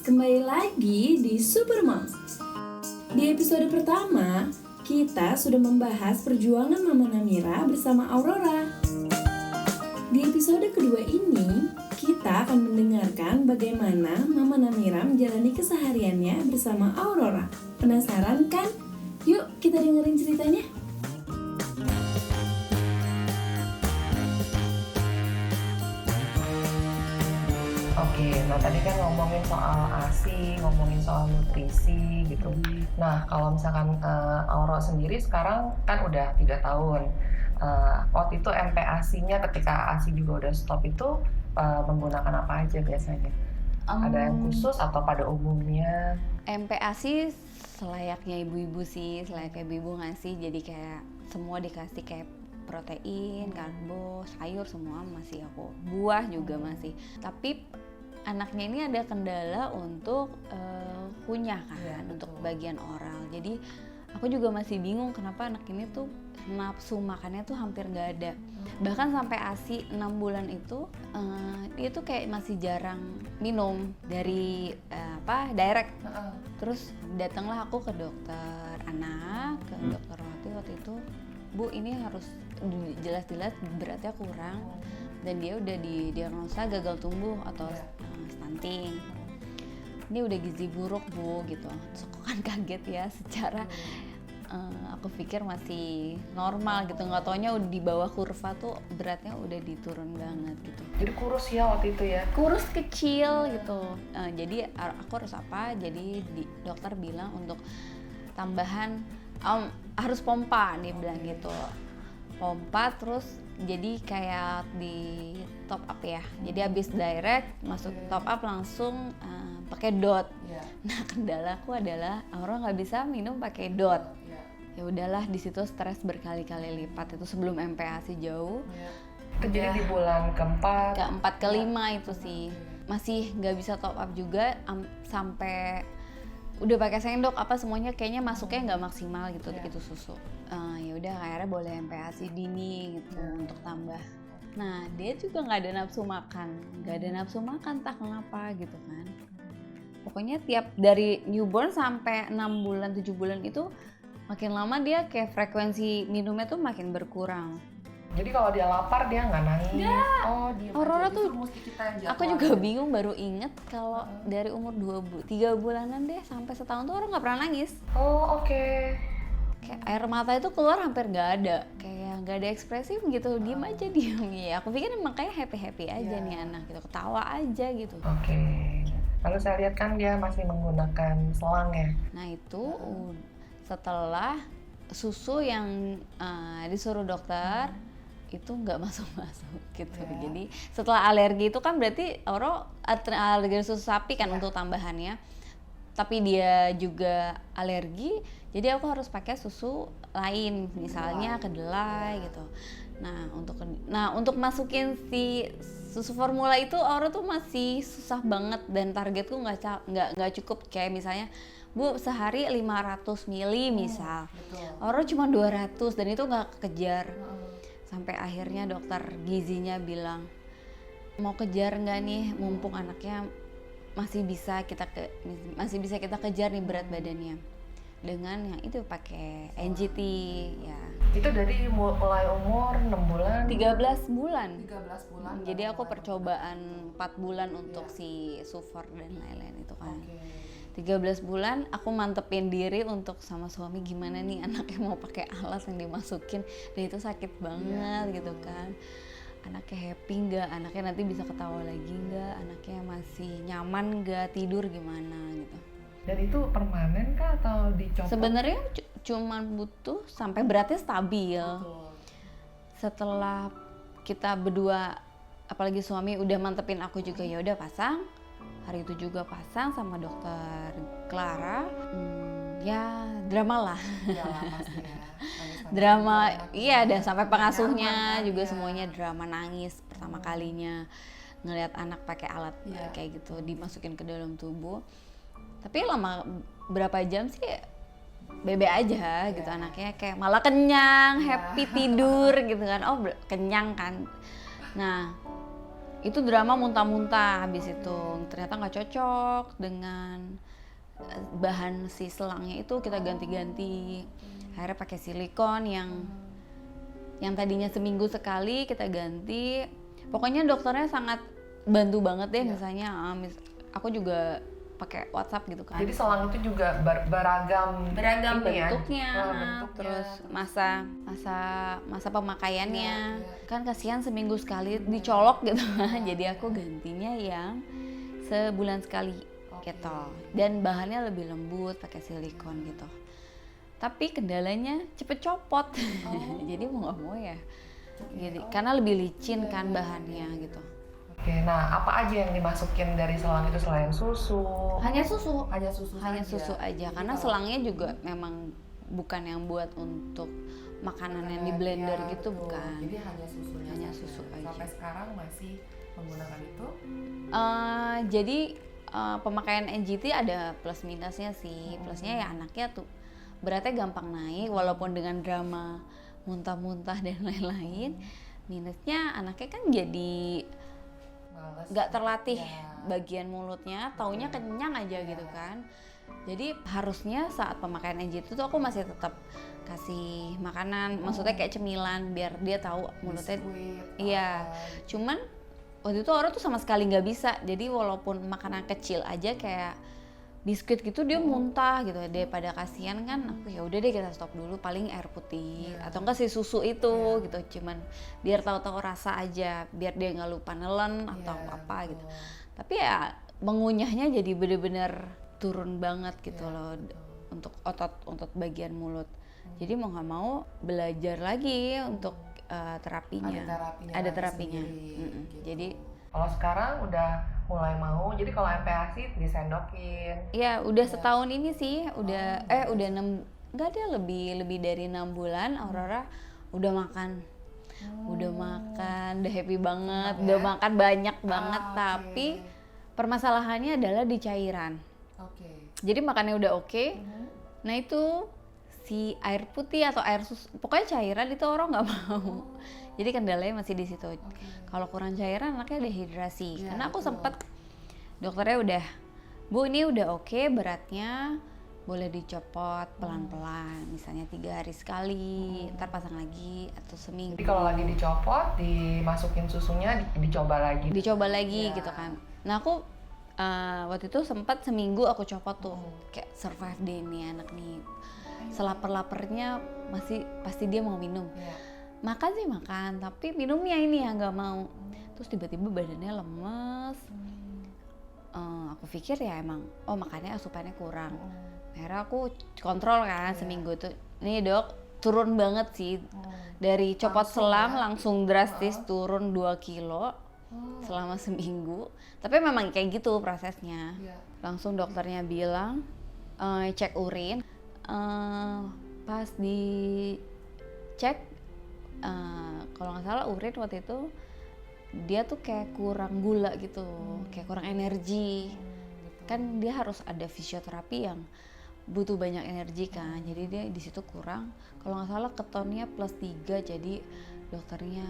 Kembali lagi di Super Moms. Di episode pertama, kita sudah membahas perjuangan Mama Namira bersama Aurora. Di episode kedua ini, kita akan mendengarkan bagaimana Mama Namira menjalani kesehariannya bersama Aurora. Penasaran kan? Yuk kita dengerin ceritanya. Oke, nah tadi kan ngomongin soal ASI, ngomongin soal nutrisi gitu. Nah, kalau misalkan Auro sendiri sekarang kan udah 3 tahun. Waktu itu MPASI-nya ketika ASI juga udah stop itu menggunakan apa aja biasanya? Ada yang khusus atau pada umumnya? MPASI selayaknya ibu-ibu sih, selayaknya ibu-ibu ngasih, jadi kayak semua dikasih kayak protein, karbo, sayur semua masih aku, buah juga masih. Tapi anaknya ini ada kendala untuk kunyah kan, untuk bagian oral. Jadi aku juga masih bingung kenapa anak ini tuh nafsu makannya tuh hampir nggak ada. Bahkan sampai ASI 6 bulan itu dia tuh kayak masih jarang minum dari direct. Terus datanglah aku ke dokter anak, ke dokter waktu itu, Bu ini harus jelas-jelas beratnya kurang dan dia udah didiagnosa gagal tumbuh atau stunting. Ini udah gizi buruk Bu gitu. Terus aku kan kaget ya secara aku pikir masih normal gitu, nggak taunya udah di bawah kurva tuh beratnya udah diturun banget gitu. Jadi kurus ya waktu itu ya? Kurus kecil gitu. Jadi aku harus apa? Jadi dokter bilang untuk tambahan harus pompa, dia bilang gitu. Pompa terus jadi kayak di top up ya. Jadi habis direct masuk top up langsung pakai dot. Nah kendalaku adalah Aura nggak bisa minum pakai dot. Ya udahlah di situ stres berkali-kali lipat itu sebelum MPASI jauh. Itu jadi di bulan keempat, kelima itu sih masih nggak bisa top up juga sampai udah pakai sendok apa semuanya kayaknya masuknya nggak maksimal gitu gitu susu. Ya udah akhirnya boleh MPASI dini gitu untuk tambah. Nah dia juga nggak ada nafsu makan, tak kenapa gitu kan. Pokoknya tiap dari newborn sampai 6 bulan 7 bulan itu makin lama dia kayak frekuensi minumnya tuh makin berkurang. Jadi kalau dia lapar dia nggak nangis? Nggak. Oh, dia Aurora tuh mesti kita aku juga bingung baru inget kalau dari umur 3 bulanan deh sampai setahun tuh orang nggak pernah nangis. Oh oke. Kayak air mata itu keluar hampir nggak ada, kayak nggak ada ekspresif gitu, diem aja diem ya. Aku pikir emang kayak happy aja nih anak gitu, ketawa aja gitu. Oke. Lalu saya lihat kan dia masih menggunakan selang ya. Nah itu setelah susu yang disuruh dokter itu nggak masuk gitu. Jadi setelah alergi itu kan berarti alergi susu sapi kan untuk tambahannya. Tapi dia juga alergi, jadi aku harus pakai susu lain, misalnya kedelai gitu. Nah untuk masukin si susu formula itu Aura tuh masih susah banget dan targetku nggak cukup. Kayak misalnya Bu sehari 500 mili misal, Aura cuma 200 dan itu nggak kejar. Sampai akhirnya dokter gizinya bilang mau kejar nggak nih, mumpung anaknya masih bisa kita kejar nih berat badannya dengan yang itu pakai NGT ya. Itu dari mulai umur 6 bulan? 13 bulan. Jadi aku mulai percobaan 4 bulan untuk si Sufor dan lain-lain itu kan. 13 bulan aku mantepin diri untuk sama suami gimana nih anaknya mau pakai alat yang dimasukin dan itu sakit banget gitu kan. Anaknya happy nggak, anaknya nanti bisa ketawa lagi nggak, anaknya masih nyaman nggak, tidur gimana gitu. Dan itu permanen kah atau dicopot? Sebenarnya cuma butuh sampai beratnya stabil. Setelah kita berdua, apalagi suami udah mantepin aku juga ya udah pasang. Hari itu juga pasang sama dokter Clara. Ya drama lah. Drama, iya dan sampai pengasuhnya juga semuanya drama, nangis pertama kalinya ngelihat anak pakai alat kayak gitu dimasukin ke dalam tubuh. Tapi lama berapa jam sih bebe aja gitu anaknya, kayak malah kenyang, happy tidur gitu kan. Oh kenyang kan. Nah itu drama muntah-muntah. Habis itu ternyata nggak cocok dengan bahan si selangnya, itu kita ganti-ganti. Akhirnya pakai silikon yang tadinya seminggu sekali kita ganti. Pokoknya dokternya sangat bantu banget deh. Misalnya aku juga pakai WhatsApp gitu kan. Jadi selang itu juga beragam bentuknya, bentuknya, terus masa pemakaiannya. Kan kasihan seminggu sekali dicolok gitu. Jadi aku gantinya yang sebulan sekali gitu. Dan bahannya lebih lembut, pakai silikon gitu. Tapi kendalanya cepet copot. Jadi mau nggak mau ya. Jadi karena lebih licin kan bahannya gitu. Oke, nah apa aja yang dimasukin dari selang itu selain susu? Hanya susu Jadi aja. Karena selangnya juga memang bukan yang buat untuk makanan yang di blender gitu, bukan. Jadi hanya susu aja. aja. Sampai sekarang masih menggunakan itu? Jadi pemakaian NGT ada plus minusnya sih. Plusnya ya anaknya tuh beratnya gampang naik walaupun dengan drama muntah-muntah dan lain-lain. Minusnya anaknya kan jadi nggak terlatih bagian mulutnya, taunya kenyang aja gitu kan. Jadi harusnya saat pemakaian NGT tuh aku masih tetap kasih makanan, maksudnya kayak cemilan biar dia tahu mulutnya. Iya, cuman waktu itu Oro tuh sama sekali nggak bisa. Jadi walaupun makanan kecil aja kayak biskuit gitu dia muntah gitu. Daripada kasihan kan, aku ya udah deh kita stop dulu, paling air putih atau enggak sih susu itu gitu. Cuman biar tahu-tahu rasa aja, biar dia nggak lupa nelen atau apa gitu. Tapi ya mengunyahnya jadi bener-bener turun banget gitu loh untuk otot bagian mulut. Jadi mau nggak mau belajar lagi untuk terapinya. Ada terapinya. Jadi kalau sekarang udah mulai mau, jadi kalau MPASI disendokin. Ya udah setahun ini sih, udah udah 6, nggak ada lebih dari 6 bulan Aurora udah makan. Udah happy banget, udah makan banyak banget. Tapi permasalahannya adalah di cairan. Jadi makannya udah oke. Nah itu si air putih atau air susu, pokoknya cairan itu orang nggak mau. Jadi kendalanya masih di situ. Kalau kurang cairan anaknya dehidrasi. Karena aku sempat dokternya udah, Bu ini udah oke beratnya, boleh dicopot pelan-pelan, misalnya 3 hari sekali, ntar pasang lagi atau seminggu. Jadi kalau lagi dicopot, dimasukin susunya, dicoba lagi gitu kan. Nah aku waktu itu sempat seminggu aku copot tuh, kayak survive deh nih anak nih. Selaper-lapernya masih pasti dia mau minum. Makan sih makan, tapi minumnya ini yang nggak mau. Terus tiba-tiba badannya lemes. Aku pikir ya emang, makannya asupannya kurang. Akhirnya aku kontrol kan seminggu tuh. Nih dok, turun banget sih. Dari copot selang langsung drastis turun 2 kilo selama seminggu. Tapi memang kayak gitu prosesnya. Langsung dokternya bilang, cek urin. Pas dicek, kalau nggak salah urin waktu itu dia tuh kayak kurang gula gitu, kayak kurang energi. Kan dia harus ada fisioterapi yang butuh banyak energi kan, jadi dia di situ kurang. Kalau nggak salah ketonnya +3, jadi dokternya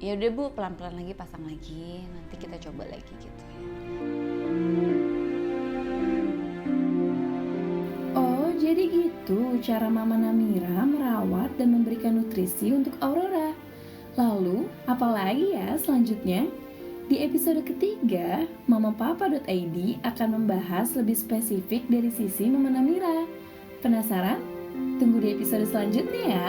ya udah Bu pelan-pelan lagi pasang lagi, nanti kita coba lagi gitu. Oh, jadi itu cara Mama Namira merawat dan memberikan nutrisi untuk Aurora. Lalu, apalagi ya selanjutnya? Di episode ketiga, mamapapa.id akan membahas lebih spesifik dari sisi Mama Namira. Penasaran? Tunggu di episode selanjutnya ya.